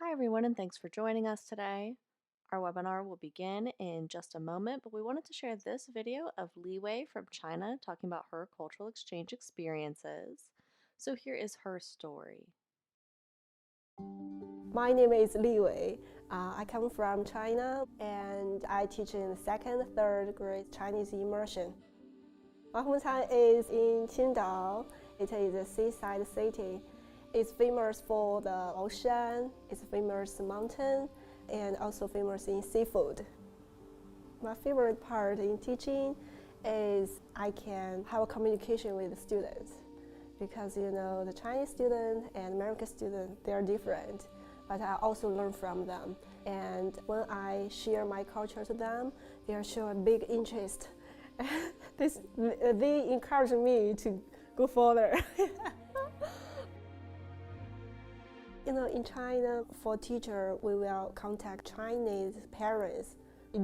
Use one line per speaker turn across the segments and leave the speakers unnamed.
Hi, everyone, and thanks for joining us today. Our webinar will begin in just a moment, but we wanted to share this video of Li Wei from China talking about her cultural exchange experiences. So here is her story.
My name is Li Wei. I come from China and I teach in second, third grade Chinese immersion. My hometown is in Qingdao. It is a seaside city. It's famous for the ocean, it's famous mountain, and also famous in seafood. My favorite part in teaching is I can have a communication with the students because the Chinese student and American student, they are different, but I also learn from them. And when I share my culture to them, they show a big interest. They encourage me to go further. In China, for teacher, we will contact Chinese parents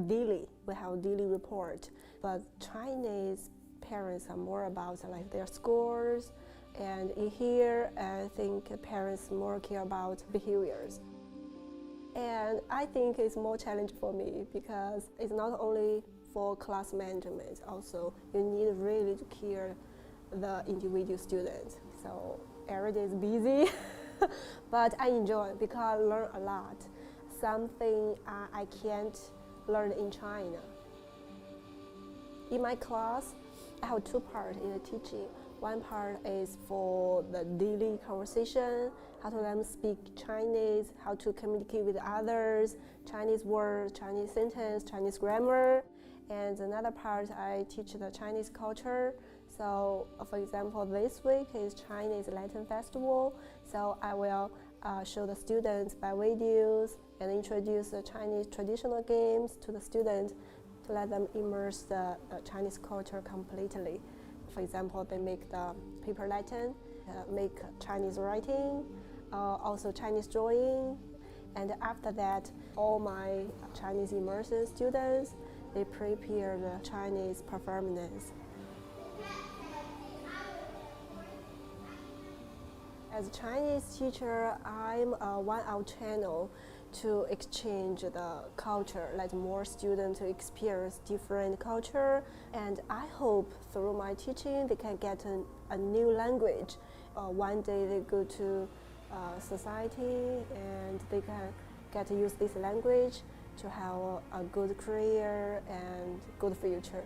daily. We have daily report, but Chinese parents are more about like their scores, and in here, I think parents more care about behaviors. And I think it's more challenging for me because it's not only for class management, also you need really to care the individual students. So every day is busy, but I enjoy it because I learn a lot. Something I can't learn in China. In my class, I have two parts in the teaching. One part is for the daily conversation, how to them speak Chinese, how to communicate with others, Chinese words, Chinese sentence, Chinese grammar. And another part, I teach the Chinese culture. So, for example, this week is Chinese Lantern Festival. So I will show the students by videos and introduce the Chinese traditional games to the students to let them immerse the Chinese culture completely. For example, they make the paper lantern, make Chinese writing, also Chinese drawing, and after that, all my Chinese immersion students, they prepare the Chinese performance. As a Chinese teacher, I'm one of channel to exchange the culture, let more students to experience different culture. And I hope through my teaching they can get a new language. One day they go to society and they can get to use this language to have a good career and good future.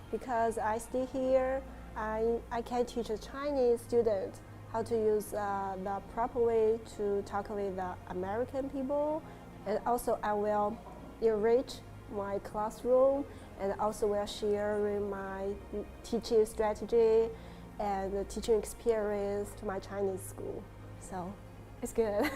Because I stay here, I can teach a Chinese student how to use the proper way to talk with the American people. And also I will enrich my classroom and also will share my teaching strategy and the teaching experience to my Chinese school. So it's good.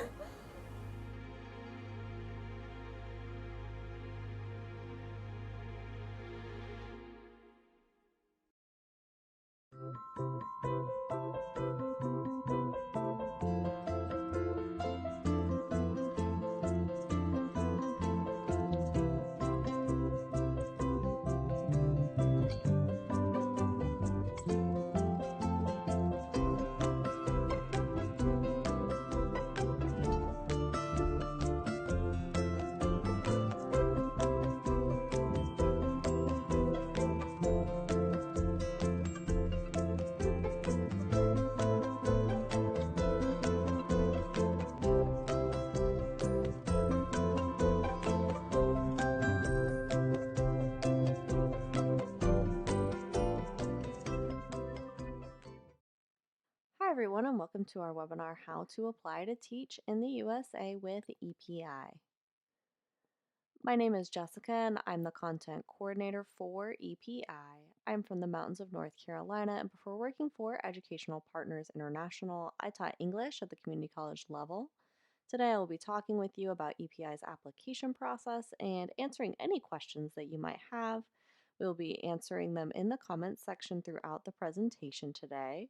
Hi, everyone, and welcome to our webinar, How to Apply to Teach in the USA with EPI. My name is Jessica, and I'm the content coordinator for EPI. I'm from the mountains of North Carolina, and before working for Educational Partners International, I taught English at the community college level. Today, I will be talking with you about EPI's application process and answering any questions that you might have. We will be answering them in the comments section throughout the presentation today.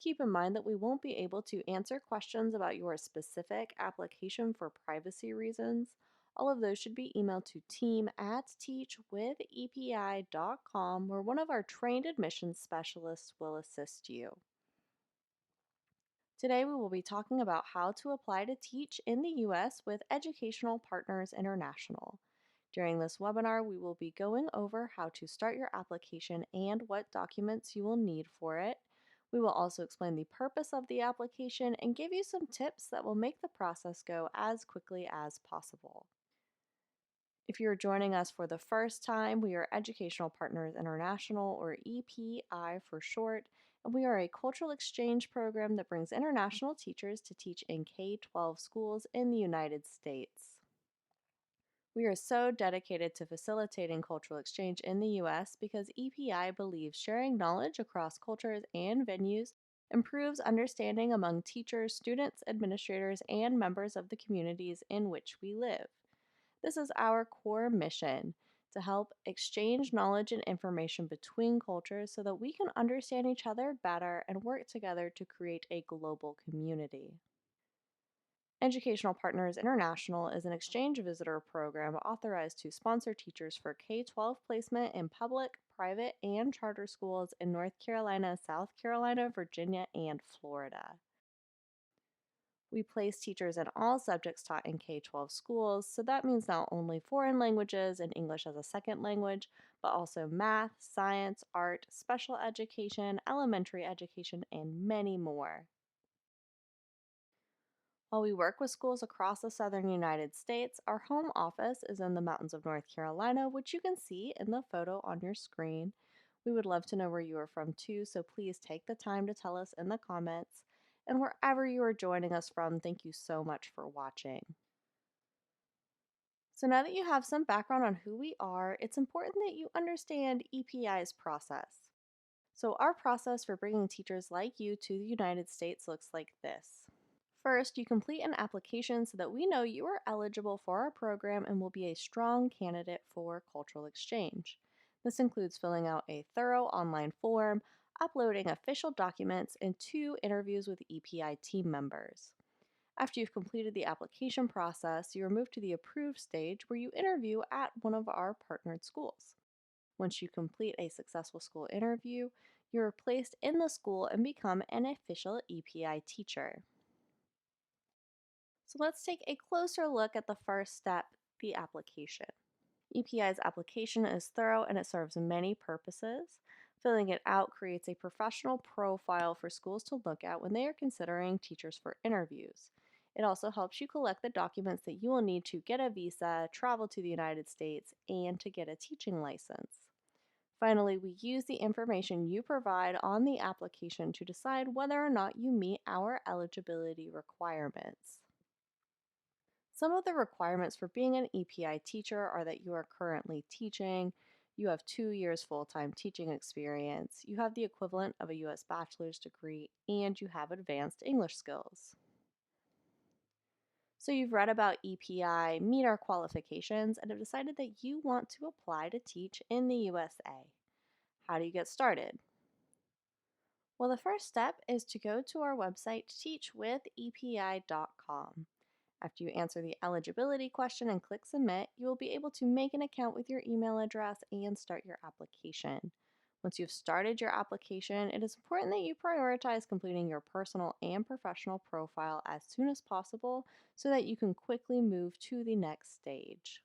Keep in mind that we won't be able to answer questions about your specific application for privacy reasons. All of those should be emailed to team@teachwithepi.com, where one of our trained admissions specialists will assist you. Today, we will be talking about how to apply to teach in the U.S. with Educational Partners International. During this webinar, we will be going over how to start your application and what documents you will need for it. We will also explain the purpose of the application and give you some tips that will make the process go as quickly as possible. If you're joining us for the first time, we are Educational Partners International, or EPI for short, and we are a cultural exchange program that brings international teachers to teach in K-12 schools in the United States. We are so dedicated to facilitating cultural exchange in the U.S. because EPI believes sharing knowledge across cultures and venues improves understanding among teachers, students, administrators, and members of the communities in which we live. This is our core mission, to help exchange knowledge and information between cultures so that we can understand each other better and work together to create a global community. Educational Partners International is an exchange visitor program authorized to sponsor teachers for K-12 placement in public, private, and charter schools in North Carolina, South Carolina, Virginia, and Florida. We place teachers in all subjects taught in K-12 schools, so that means not only foreign languages and English as a second language, but also math, science, art, special education, elementary education, and many more. While we work with schools across the southern United States, our home office is in the mountains of North Carolina, which you can see in the photo on your screen. We would love to know where you are from too, so please take the time to tell us in the comments. And wherever you are joining us from, thank you so much for watching. So now that you have some background on who we are, it's important that you understand EPI's process. So our process for bringing teachers like you to the United States looks like this. First, you complete an application so that we know you are eligible for our program and will be a strong candidate for cultural exchange. This includes filling out a thorough online form, uploading official documents, and 2 interviews with EPI team members. After you've completed the application process, you are moved to the approved stage where you interview at one of our partnered schools. Once you complete a successful school interview, you are placed in the school and become an official EPI teacher. So let's take a closer look at the first step, the application. EPI's application is thorough and it serves many purposes. Filling it out creates a professional profile for schools to look at when they are considering teachers for interviews. It also helps you collect the documents that you will need to get a visa, travel to the United States, and to get a teaching license. Finally, we use the information you provide on the application to decide whether or not you meet our eligibility requirements. Some of the requirements for being an EPI teacher are that you are currently teaching, you have 2 years full-time teaching experience, you have the equivalent of a U.S. bachelor's degree, and you have advanced English skills. So you've read about EPI, meet our qualifications, and have decided that you want to apply to teach in the USA. How do you get started? Well, the first step is to go to our website, teachwithepi.com. After you answer the eligibility question and click submit, you will be able to make an account with your email address and start your application. Once you've started your application, it is important that you prioritize completing your personal and professional profile as soon as possible so that you can quickly move to the next stage.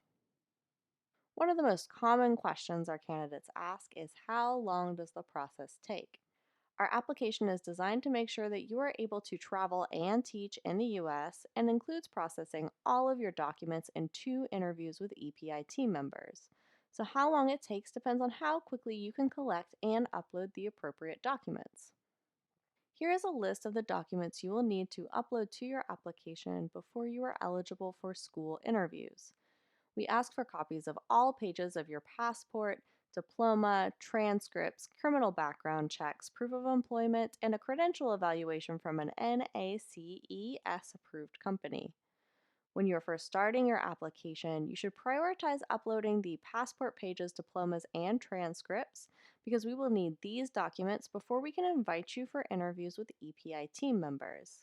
One of the most common questions our candidates ask is, how long does the process take? Our application is designed to make sure that you are able to travel and teach in the U.S. and includes processing all of your documents and 2 interviews with EPI team members. So how long it takes depends on how quickly you can collect and upload the appropriate documents. Here is a list of the documents you will need to upload to your application before you are eligible for school interviews. We ask for copies of all pages of your passport, diploma, transcripts, criminal background checks, proof of employment, and a credential evaluation from an NACES approved company. When you are first starting your application, you should prioritize uploading the passport pages, diplomas, and transcripts because we will need these documents before we can invite you for interviews with EPI team members.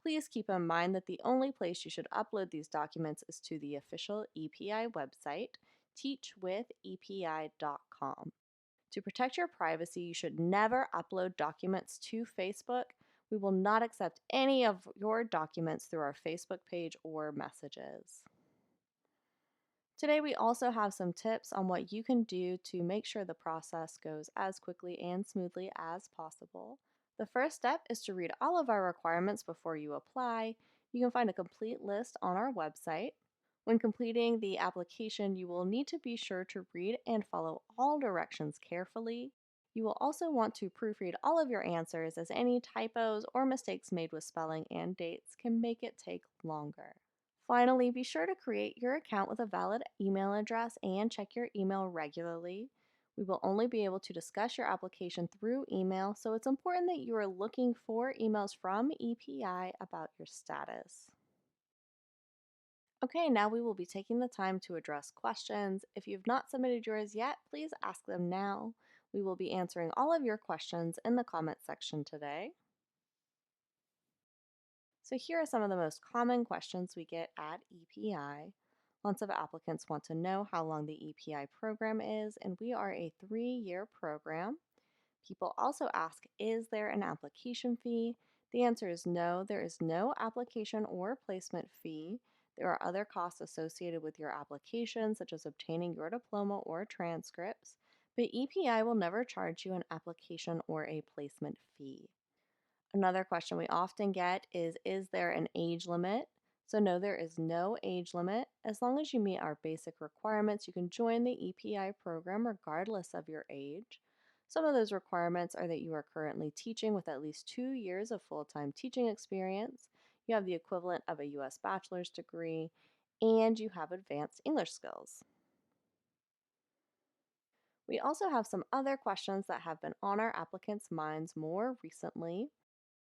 Please keep in mind that the only place you should upload these documents is to the official EPI website, teachwithepi.com. To protect your privacy, you should never upload documents to Facebook, We will not accept any of your documents through our Facebook page or messages. Today, we also have some tips on what you can do to make sure the process goes as quickly and smoothly as possible. The first step is to read all of our requirements before you apply. You can find a complete list on our website. When completing the application, you will need to be sure to read and follow all directions carefully. You will also want to proofread all of your answers, as any typos or mistakes made with spelling and dates can make it take longer. Finally, be sure to create your account with a valid email address and check your email regularly. We will only be able to discuss your application through email, so it's important that you are looking for emails from EPI about your status. Okay, now we will be taking the time to address questions. If you have not submitted yours yet, please ask them now. We will be answering all of your questions in the comment section today. So here are some of the most common questions we get at EPI. Lots of applicants want to know how long the EPI program is, and we are a 3-year program. People also ask, is there an application fee? The answer is no, there is no application or placement fee. There are other costs associated with your application, such as obtaining your diploma or transcripts, but EPI will never charge you an application or a placement fee. Another question we often get is there an age limit? So no, there is no age limit. As long as you meet our basic requirements, you can join the EPI program regardless of your age. Some of those requirements are that you are currently teaching with at least 2 years of full-time teaching experience, you have the equivalent of a U.S. bachelor's degree, and you have advanced English skills. We also have some other questions that have been on our applicants' minds more recently.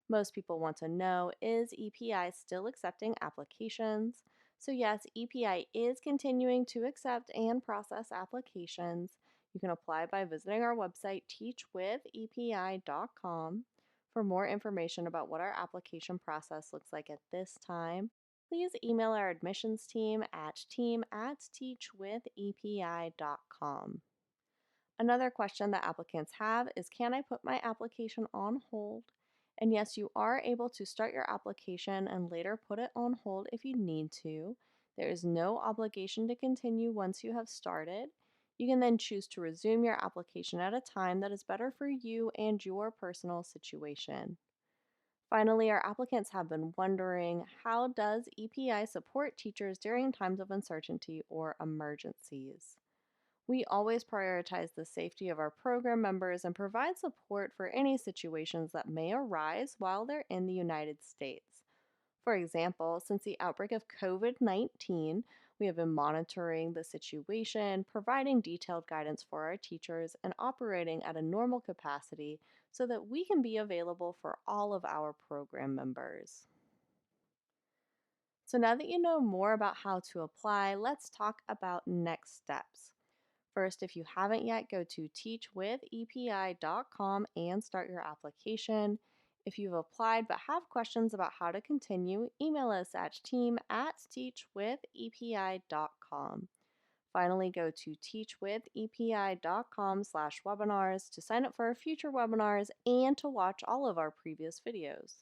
Most people want to know, is EPI still accepting applications? So yes, EPI is continuing to accept and process applications. You can apply by visiting our website, teachwithepi.com. For more information about what our application process looks like at this time, please email our admissions team at team@teachwithepi.com. Another question that applicants have is, can I put my application on hold? And yes, you are able to start your application and later put it on hold if you need to. There is no obligation to continue once you have started. You can then choose to resume your application at a time that is better for you and your personal situation. Finally, our applicants have been wondering, how does EPI support teachers during times of uncertainty or emergencies? We always prioritize the safety of our program members and provide support for any situations that may arise while they're in the United States. For example, since the outbreak of COVID-19, we have been monitoring the situation, providing detailed guidance for our teachers, and operating at a normal capacity so that we can be available for all of our program members. So now that you know more about how to apply, let's talk about next steps. First, if you haven't yet, go to teachwithepi.com and start your application. If you've applied but have questions about how to continue, email us at team@teachwithepi.com. Finally, go to teachwithepi.com/webinars to sign up for our future webinars and to watch all of our previous videos.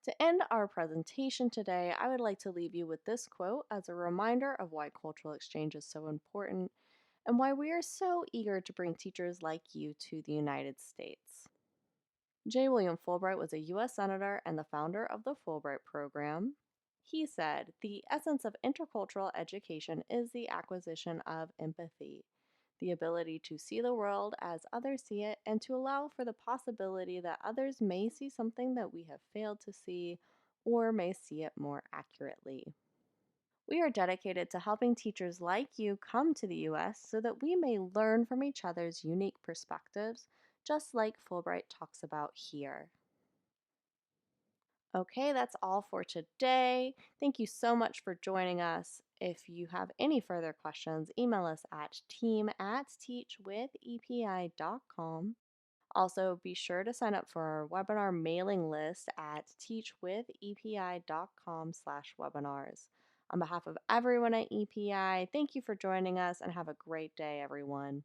To end our presentation today, I would like to leave you with this quote as a reminder of why cultural exchange is so important and why we are so eager to bring teachers like you to the United States. J. William Fulbright was a U.S. Senator and the founder of the Fulbright Program. He said, "The essence of intercultural education is the acquisition of empathy, the ability to see the world as others see it and to allow for the possibility that others may see something that we have failed to see or may see it more accurately." We are dedicated to helping teachers like you come to the U.S. so that we may learn from each other's unique perspectives, just like Fulbright talks about here. Okay, that's all for today. Thank you so much for joining us. If you have any further questions, email us at team@teachwithepi.com. Also, be sure to sign up for our webinar mailing list at teachwithepi.com/webinars. On behalf of everyone at EPI, thank you for joining us and have a great day, everyone.